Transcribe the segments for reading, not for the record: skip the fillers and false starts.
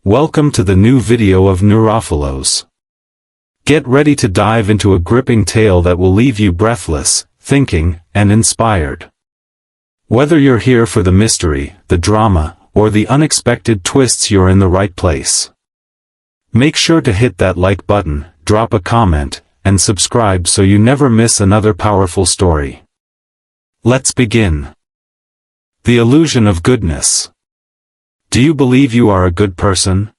Welcome to the new video of NeuroPhilos. Get ready to dive into a gripping tale that will leave you breathless, thinking, and inspired. Whether you're here for the mystery, the drama, or the unexpected twists, you're in the right place. Make sure to hit that like button, drop a comment, and subscribe so you never miss another powerful story. Let's begin. The illusion of goodness. Do you believe you are a good person?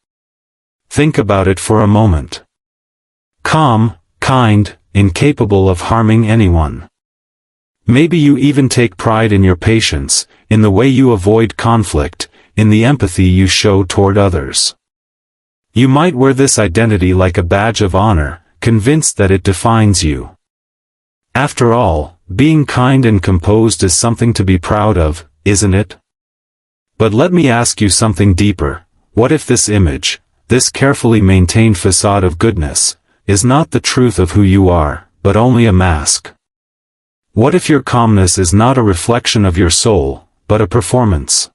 Think about it for a moment. Calm, kind, incapable of harming anyone. Maybe you even take pride in your patience, in the way you avoid conflict, in the empathy you show toward others. You might wear this identity like a badge of honor, convinced that it defines you. After all, being kind and composed is something to be proud of, isn't it? But let me ask you something deeper. What if this image, this carefully maintained facade of goodness, is not the truth of who you are, but only a mask? What if your calmness is not a reflection of your soul, but a performance?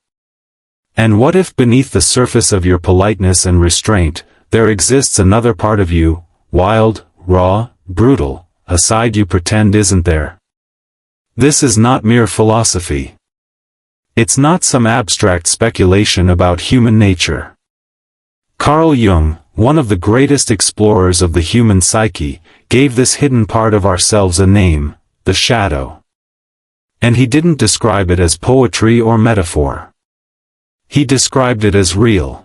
And what if beneath the surface of your politeness and restraint, there exists another part of you, wild, raw, brutal, a side you pretend isn't there? This is not mere philosophy. It's not some abstract speculation about human nature. Carl Jung, one of the greatest explorers of the human psyche, gave this hidden part of ourselves a name, the shadow. And he didn't describe it as poetry or metaphor. He described it as real.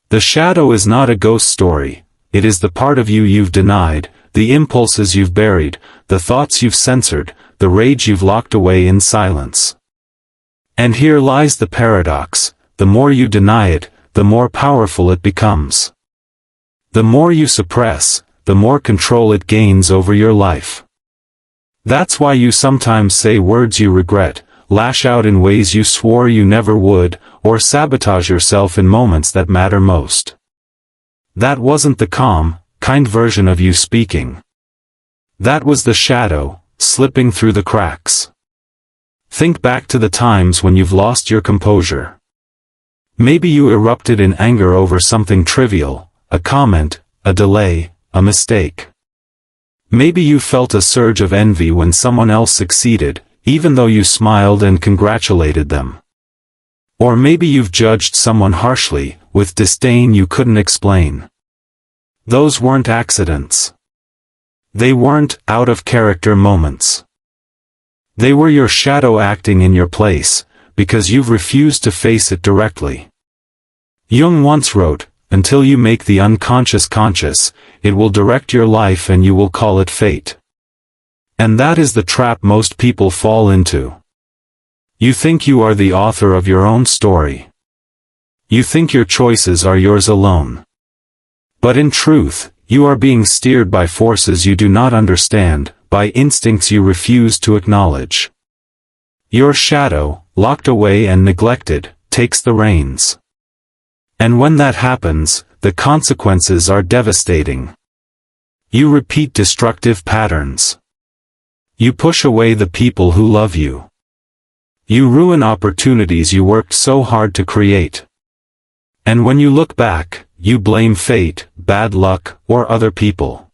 The shadow is not a ghost story, it is the part of you you've denied, the impulses you've buried, the thoughts you've censored, the rage you've locked away in silence. And here lies the paradox: the more you deny it, the more powerful it becomes. The more you suppress, the more control it gains over your life. That's why you sometimes say words you regret, lash out in ways you swore you never would, or sabotage yourself in moments that matter most. That wasn't the calm, kind version of you speaking. That was the shadow, slipping through the cracks. Think back to the times when you've lost your composure. Maybe you erupted in anger over something trivial, a comment, a delay, a mistake. Maybe you felt a surge of envy when someone else succeeded, even though you smiled and congratulated them. Or maybe you've judged someone harshly, with disdain you couldn't explain. Those weren't accidents. They weren't out-of-character moments. They were your shadow acting in your place, because you've refused to face it directly. Jung once wrote, "Until you make the unconscious conscious, it will direct your life and you will call it fate." And that is the trap most people fall into. You think you are the author of your own story. You think your choices are yours alone. But in truth, you are being steered by forces you do not understand, by instincts you refuse to acknowledge. Your shadow, locked away and neglected, takes the reins. And when that happens, the consequences are devastating. You repeat destructive patterns. You push away the people who love you. You ruin opportunities you worked so hard to create. And when you look back, you blame fate, bad luck, or other people.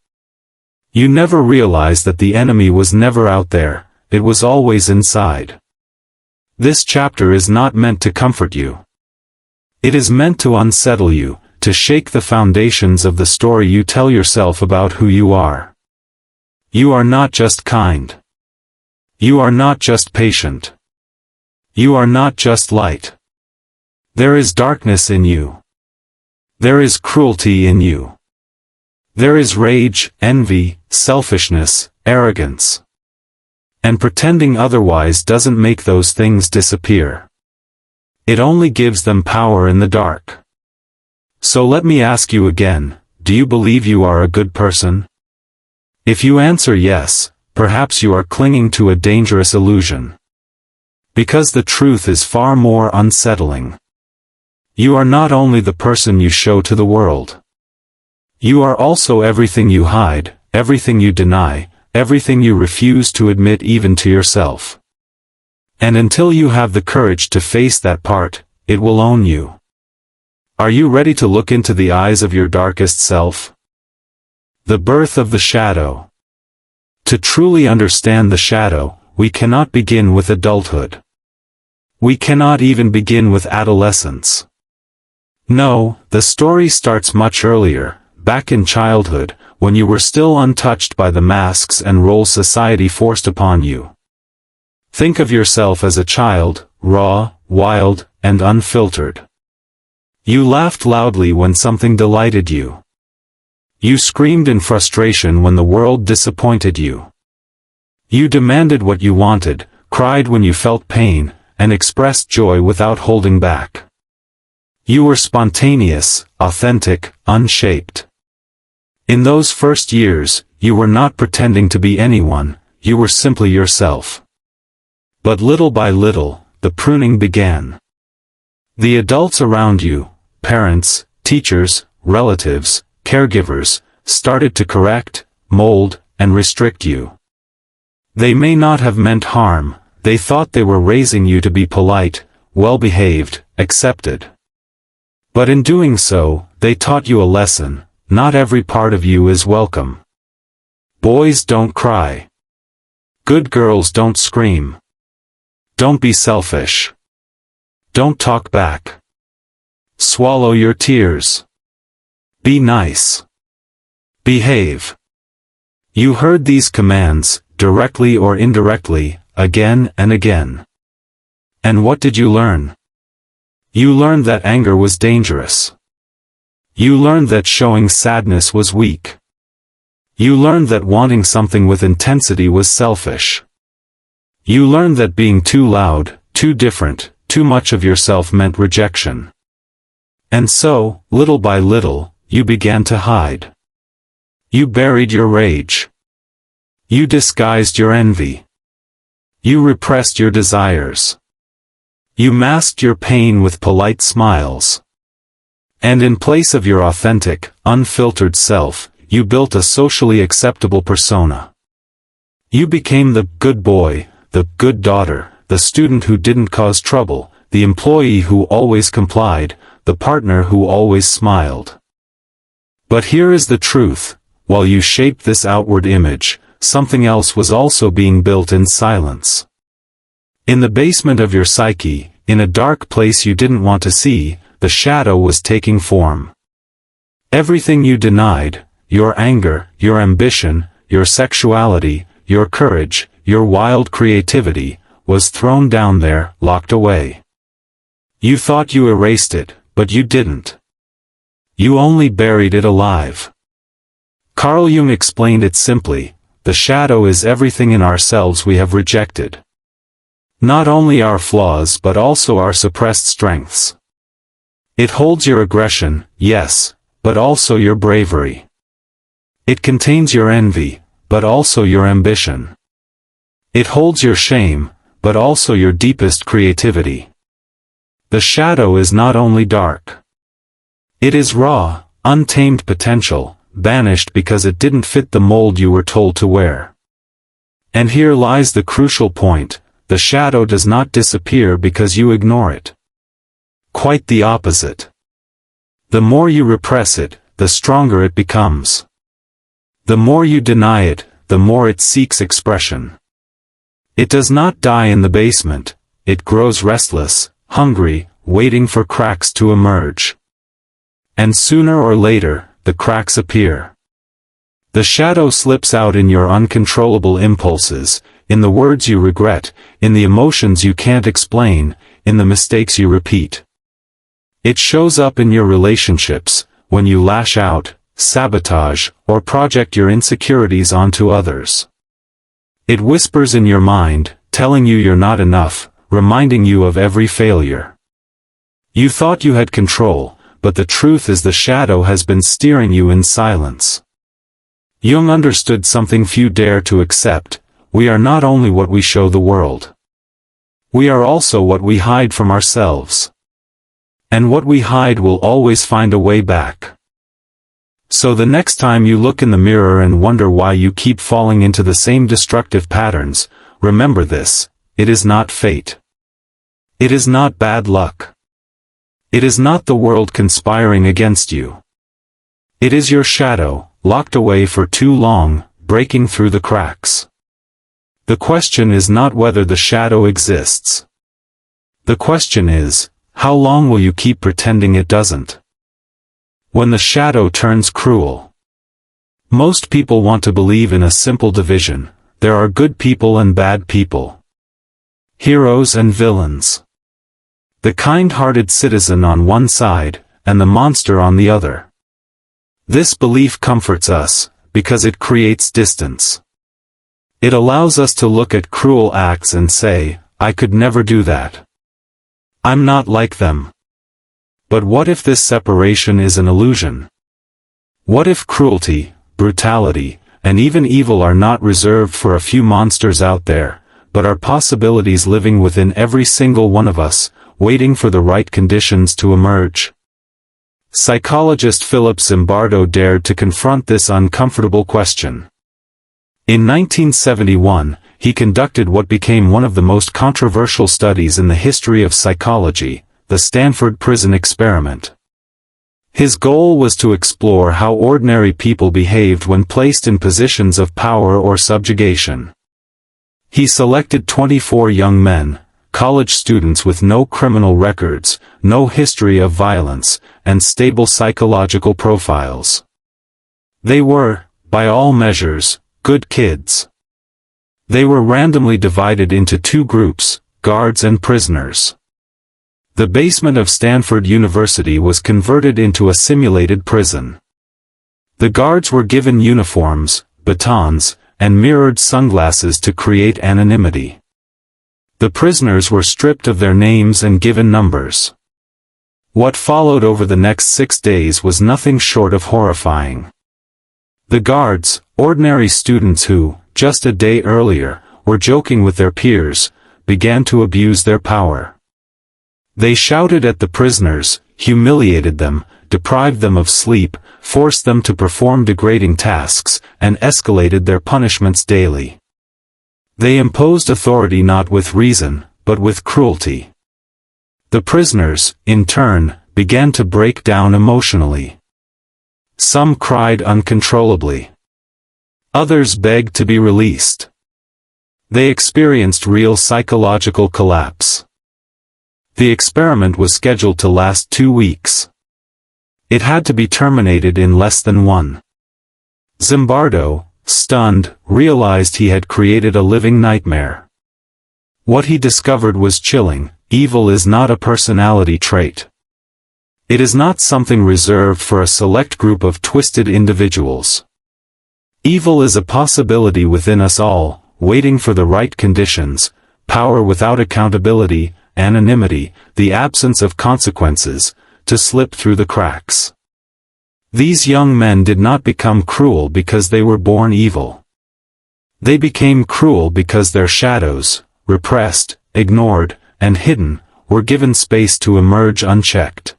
You never realize that the enemy was never out there, it was always inside. This chapter is not meant to comfort you. It is meant to unsettle you, to shake the foundations of the story you tell yourself about who you are. You are not just kind. You are not just patient. You are not just light. There is darkness in you. There is cruelty in you. There is rage, envy, selfishness, arrogance. And pretending otherwise doesn't make those things disappear. It only gives them power in the dark. So let me ask you again, do you believe you are a good person? If you answer yes, perhaps you are clinging to a dangerous illusion. Because the truth is far more unsettling. You are not only the person you show to the world. You are also everything you hide, everything you deny, everything you refuse to admit even to yourself. And until you have the courage to face that part, it will own you. Are you ready to look into the eyes of your darkest self? The birth of the shadow. To truly understand the shadow, we cannot begin with adulthood. We cannot even begin with adolescence. No, the story starts much earlier, back in childhood, when you were still untouched by the masks and roles society forced upon you. Think of yourself as a child, raw, wild, and unfiltered. You laughed loudly when something delighted you. You screamed in frustration when the world disappointed you. You demanded what you wanted, cried when you felt pain, and expressed joy without holding back. You were spontaneous, authentic, unshaped. In those first years, you were not pretending to be anyone, you were simply yourself. But little by little, the pruning began. The adults around you, parents, teachers, relatives, caregivers, started to correct, mold, and restrict you. They may not have meant harm, they thought they were raising you to be polite, well-behaved, accepted. But in doing so, they taught you a lesson: not every part of you is welcome. Boys don't cry. Good girls don't scream. Don't be selfish. Don't talk back. Swallow your tears. Be nice. Behave. You heard these commands, directly or indirectly, again and again. And what did you learn? You learned that anger was dangerous. You learned that showing sadness was weak. You learned that wanting something with intensity was selfish. You learned that being too loud, too different, too much of yourself meant rejection. And so, little by little, you began to hide. You buried your rage. You disguised your envy. You repressed your desires. You masked your pain with polite smiles. And in place of your authentic, unfiltered self, you built a socially acceptable persona. You became the good boy, the good daughter, the student who didn't cause trouble, the employee who always complied, the partner who always smiled. But here is the truth: while you shaped this outward image, something else was also being built in silence. In the basement of your psyche, in a dark place you didn't want to see, the shadow was taking form. Everything you denied, your anger, your ambition, your sexuality, your courage, your wild creativity, was thrown down there, locked away. You thought you erased it, but you didn't. You only buried it alive. Carl Jung explained it simply: the shadow is everything in ourselves we have rejected. Not only our flaws but also our suppressed strengths. It holds your aggression, yes, but also your bravery. It contains your envy, but also your ambition. It holds your shame, but also your deepest creativity. The shadow is not only dark. It is raw, untamed potential, banished because it didn't fit the mold you were told to wear. And here lies the crucial point: the shadow does not disappear because you ignore it. Quite the opposite. The more you repress it, the stronger it becomes. The more you deny it, the more it seeks expression. It does not die in the basement, it grows restless, hungry, waiting for cracks to emerge. And sooner or later, the cracks appear. The shadow slips out in your uncontrollable impulses, in the words you regret, in the emotions you can't explain, in the mistakes you repeat. It shows up in your relationships, when you lash out, sabotage, or project your insecurities onto others. It whispers in your mind, telling you you're not enough, reminding you of every failure. You thought you had control, but the truth is the shadow has been steering you in silence. Jung understood something few dare to accept: we are not only what we show the world. We are also what we hide from ourselves. And what we hide will always find a way back. So the next time you look in the mirror and wonder why you keep falling into the same destructive patterns, remember this: it is not fate. It is not bad luck. It is not the world conspiring against you. It is your shadow, locked away for too long, breaking through the cracks. The question is not whether the shadow exists. The question is, how long will you keep pretending it doesn't? When the shadow turns cruel. Most people want to believe in a simple division: there are good people and bad people. Heroes and villains. The kind-hearted citizen on one side, and the monster on the other. This belief comforts us, because it creates distance. It allows us to look at cruel acts and say, I could never do that. I'm not like them. But what if this separation is an illusion? What if cruelty, brutality, and even evil are not reserved for a few monsters out there, but are possibilities living within every single one of us, waiting for the right conditions to emerge? Psychologist Philip Zimbardo dared to confront this uncomfortable question. In 1971, he conducted what became one of the most controversial studies in the history of psychology, the Stanford Prison Experiment. His goal was to explore how ordinary people behaved when placed in positions of power or subjugation. He selected 24 young men, college students with no criminal records, no history of violence, and stable psychological profiles. They were, by all measures, good kids. They were randomly divided into two groups, guards and prisoners. The basement of Stanford University was converted into a simulated prison. The guards were given uniforms, batons, and mirrored sunglasses to create anonymity. The prisoners were stripped of their names and given numbers. What followed over the next 6 days was nothing short of horrifying. The guards, ordinary students who, just a day earlier, were joking with their peers, began to abuse their power. They shouted at the prisoners, humiliated them, deprived them of sleep, forced them to perform degrading tasks, and escalated their punishments daily. They imposed authority not with reason, but with cruelty. The prisoners, in turn, began to break down emotionally. Some cried uncontrollably. Others begged to be released. They experienced real psychological collapse. The experiment was scheduled to last 2 weeks. It had to be terminated in less than one. Zimbardo, stunned, realized he had created a living nightmare. What he discovered was chilling: evil is not a personality trait. It is not something reserved for a select group of twisted individuals. Evil is a possibility within us all, waiting for the right conditions: power without accountability, anonymity, the absence of consequences, to slip through the cracks. These young men did not become cruel because they were born evil. They became cruel because their shadows, repressed, ignored, and hidden, were given space to emerge unchecked.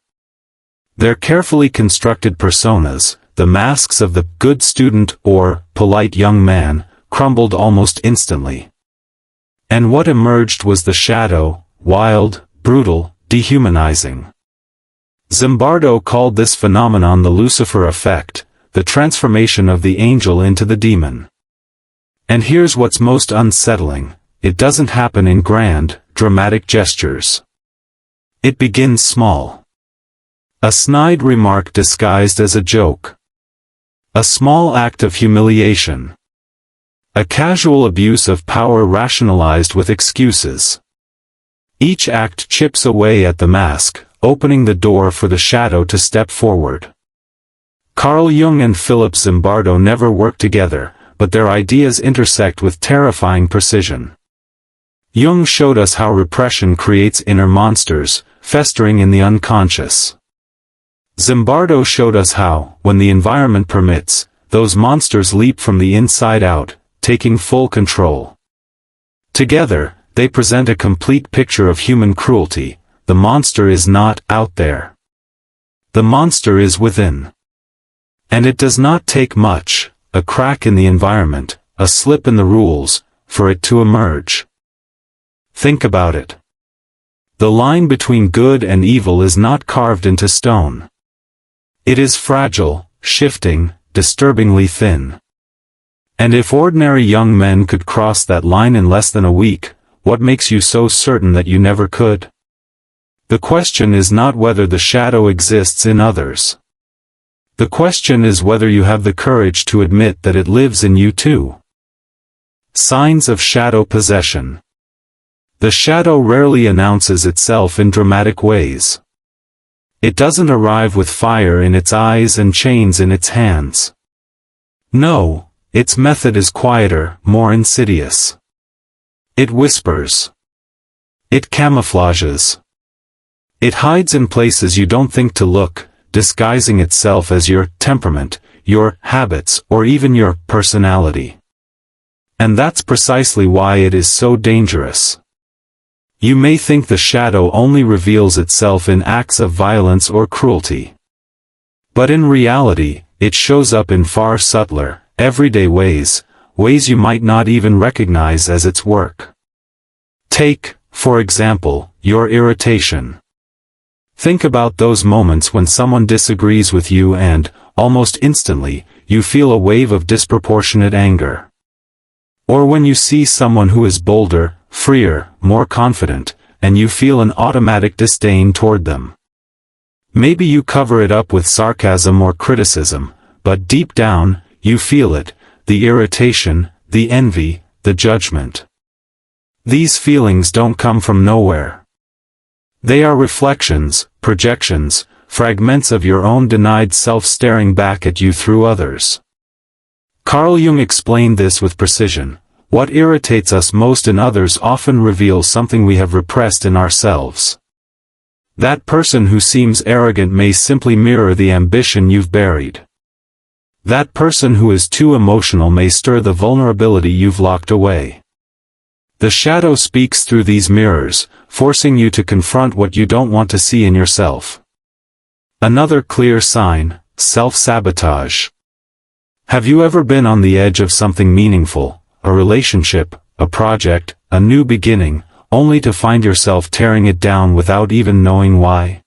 Their carefully constructed personas, the masks of the good student or polite young man, crumbled almost instantly. And what emerged was the shadow, wild, brutal, dehumanizing. Zimbardo called this phenomenon the Lucifer effect, the transformation of the angel into the demon. And here's what's most unsettling: it doesn't happen in grand, dramatic gestures. It begins small. A snide remark disguised as a joke. A small act of humiliation. A casual abuse of power rationalized with excuses. Each act chips away at the mask, opening the door for the shadow to step forward. Carl Jung and Philip Zimbardo never worked together, but their ideas intersect with terrifying precision. Jung showed us how repression creates inner monsters, festering in the unconscious. Zimbardo showed us how, when the environment permits, those monsters leap from the inside out, taking full control. Together, they present a complete picture of human cruelty. The monster is not out there. The monster is within. And it does not take much, a crack in the environment, a slip in the rules, for it to emerge. Think about it. The line between good and evil is not carved into stone. It is fragile, shifting, disturbingly thin. And if ordinary young men could cross that line in less than a week, what makes you so certain that you never could? The question is not whether the shadow exists in others. The question is whether you have the courage to admit that it lives in you too. Signs of shadow possession. The shadow rarely announces itself in dramatic ways. It doesn't arrive with fire in its eyes and chains in its hands. No, its method is quieter, more insidious. It whispers. It camouflages. It hides in places you don't think to look, disguising itself as your temperament, your habits, or even your personality. And that's precisely why it is so dangerous. You may think the shadow only reveals itself in acts of violence or cruelty. But in reality, it shows up in far subtler, everyday ways you might not even recognize as its work. Take, for example, your irritation. Think about those moments when someone disagrees with you and, almost instantly, you feel a wave of disproportionate anger. Or when you see someone who is bolder, freer, more confident, and you feel an automatic disdain toward them. Maybe you cover it up with sarcasm or criticism, but deep down, you feel it, the irritation, the envy, the judgment. These feelings don't come from nowhere. They are reflections, projections, fragments of your own denied self staring back at you through others. Carl Jung explained this with precision. What irritates us most in others often reveals something we have repressed in ourselves. That person who seems arrogant may simply mirror the ambition you've buried. That person who is too emotional may stir the vulnerability you've locked away. The shadow speaks through these mirrors, forcing you to confront what you don't want to see in yourself. Another clear sign, self-sabotage. Have you ever been on the edge of something meaningful? A relationship, a project, a new beginning, only to find yourself tearing it down without even knowing why?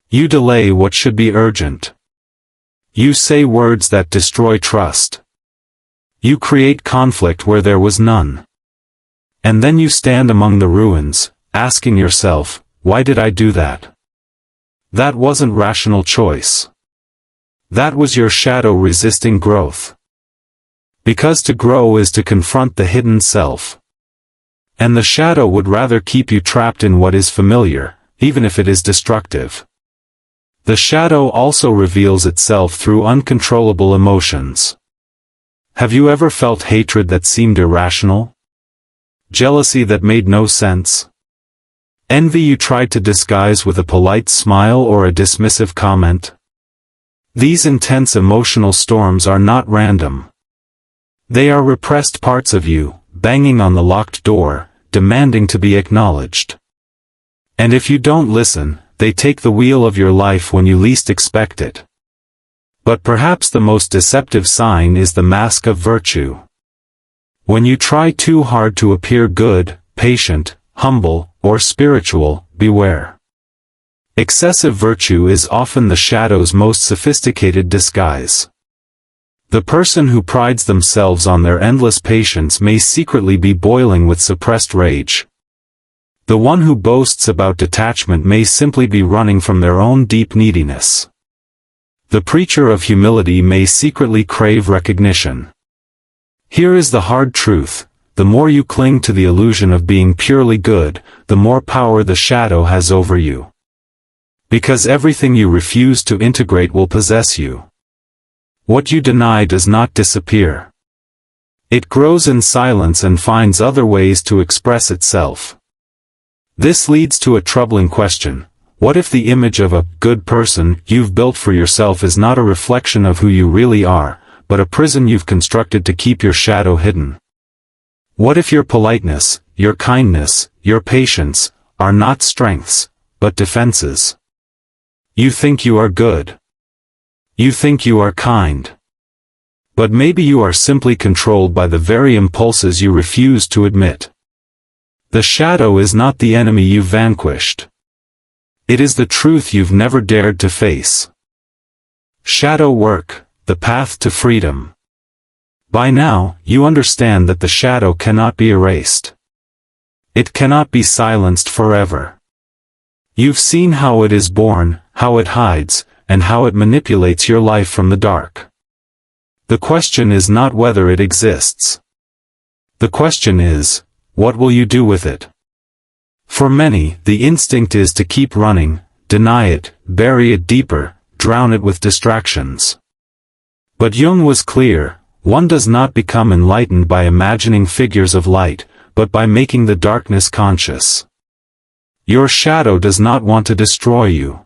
You delay what should be urgent. You say words that destroy trust. You create conflict where there was none. And then you stand among the ruins, asking yourself, why did I do that? That wasn't rational choice. That was your shadow resisting growth. Because to grow is to confront the hidden self. And the shadow would rather keep you trapped in what is familiar, even if it is destructive. The shadow also reveals itself through uncontrollable emotions. Have you ever felt hatred that seemed irrational? Jealousy that made no sense? Envy you tried to disguise with a polite smile or a dismissive comment? These intense emotional storms are not random. They are repressed parts of you, banging on the locked door, demanding to be acknowledged. And if you don't listen, they take the wheel of your life when you least expect it. But perhaps the most deceptive sign is the mask of virtue. When you try too hard to appear good, patient, humble, or spiritual, beware. Excessive virtue is often the shadow's most sophisticated disguise. The person who prides themselves on their endless patience may secretly be boiling with suppressed rage. The one who boasts about detachment may simply be running from their own deep neediness. The preacher of humility may secretly crave recognition. Here is the hard truth: the more you cling to the illusion of being purely good, the more power the shadow has over you. Because everything you refuse to integrate will possess you. What you deny does not disappear. It grows in silence and finds other ways to express itself. This leads to a troubling question. What if the image of a good person you've built for yourself is not a reflection of who you really are, but a prison you've constructed to keep your shadow hidden? What if your politeness, your kindness, your patience, are not strengths, but defenses? You think you are good. You think you are kind. But maybe you are simply controlled by the very impulses you refuse to admit. The shadow is not the enemy you've vanquished. It is the truth you've never dared to face. Shadow work, the path to freedom. By now, you understand that the shadow cannot be erased. It cannot be silenced forever. You've seen how it is born, how it hides, and how it manipulates your life from the dark. The question is not whether it exists. The question is, what will you do with it? For many, the instinct is to keep running, deny it, bury it deeper, drown it with distractions. But Jung was clear, one does not become enlightened by imagining figures of light, but by making the darkness conscious. Your shadow does not want to destroy you.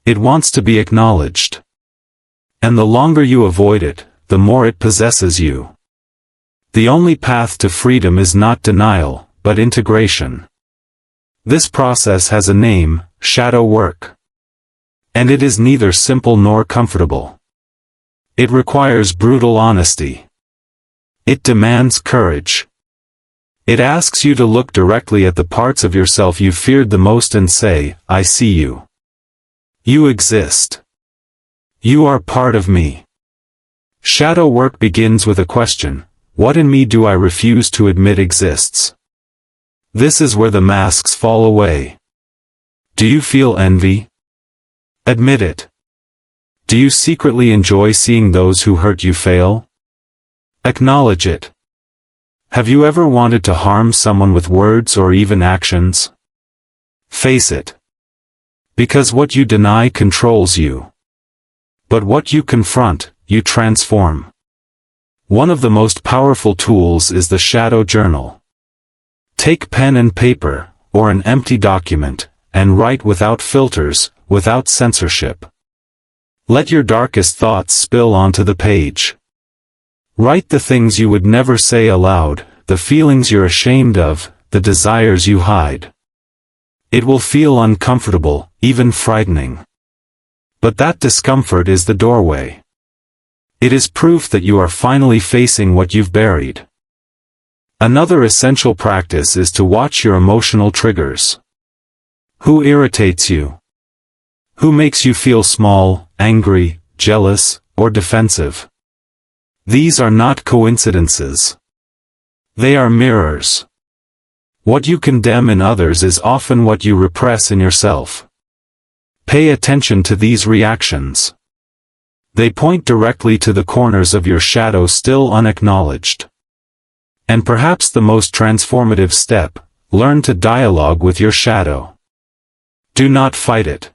It wants to be acknowledged. And the longer you avoid it, the more it possesses you. The only path to freedom is not denial, but integration. This process has a name, shadow work. And it is neither simple nor comfortable. It requires brutal honesty. It demands courage. It asks you to look directly at the parts of yourself you feared the most and say, I see you. You exist. You are part of me. Shadow work begins with a question, what in me do I refuse to admit exists? This is where the masks fall away. Do you feel envy? Admit it. Do you secretly enjoy seeing those who hurt you fail? Acknowledge it. Have you ever wanted to harm someone with words or even actions? Face it. Because what you deny controls you. But what you confront, you transform. One of the most powerful tools is the shadow journal. Take pen and paper, or an empty document, and write without filters, without censorship. Let your darkest thoughts spill onto the page. Write the things you would never say aloud, the feelings you're ashamed of, the desires you hide. It will feel uncomfortable, even frightening. But that discomfort is the doorway. It is proof that you are finally facing what you've buried. Another essential practice is to watch your emotional triggers. Who irritates you? Who makes you feel small, angry, jealous, or defensive? These are not coincidences. They are mirrors. What you condemn in others is often what you repress in yourself. Pay attention to these reactions. They point directly to the corners of your shadow still unacknowledged. And perhaps the most transformative step, learn to dialogue with your shadow. Do not fight it.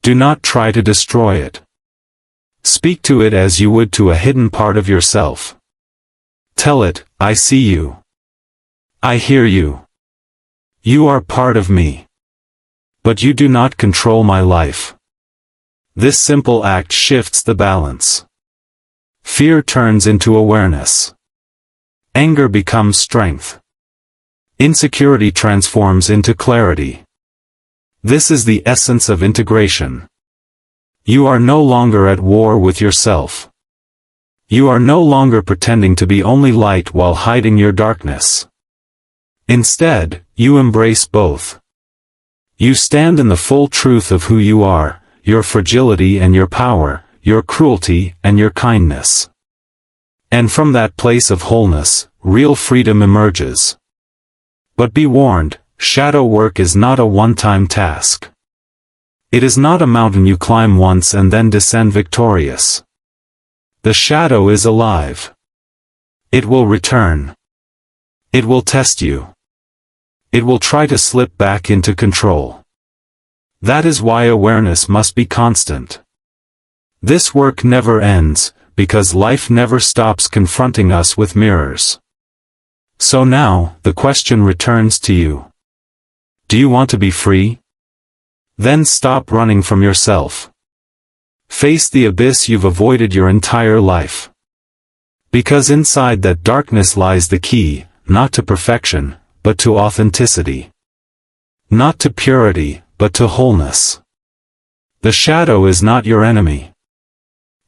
Do not try to destroy it. Speak to it as you would to a hidden part of yourself. Tell it, I see you. I hear you. You are part of me. But you do not control my life. This simple act shifts the balance. Fear turns into awareness. Anger becomes strength. Insecurity transforms into clarity. This is the essence of integration. You are no longer at war with yourself. You are no longer pretending to be only light while hiding your darkness. Instead, you embrace both. You stand in the full truth of who you are, your fragility and your power, your cruelty and your kindness. And from that place of wholeness, real freedom emerges. But be warned, shadow work is not a one-time task. It is not a mountain you climb once and then descend victorious. The shadow is alive. It will return. It will test you. It will try to slip back into control. That is why awareness must be constant. This work never ends, because life never stops confronting us with mirrors. So now, the question returns to you. Do you want to be free? Then stop running from yourself. Face the abyss you've avoided your entire life. Because inside that darkness lies the key, not to perfection, but to authenticity. Not to purity, but to wholeness. The shadow is not your enemy.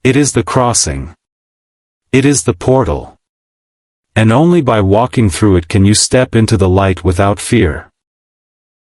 It is the crossing. It is the portal. And only by walking through it can you step into the light without fear.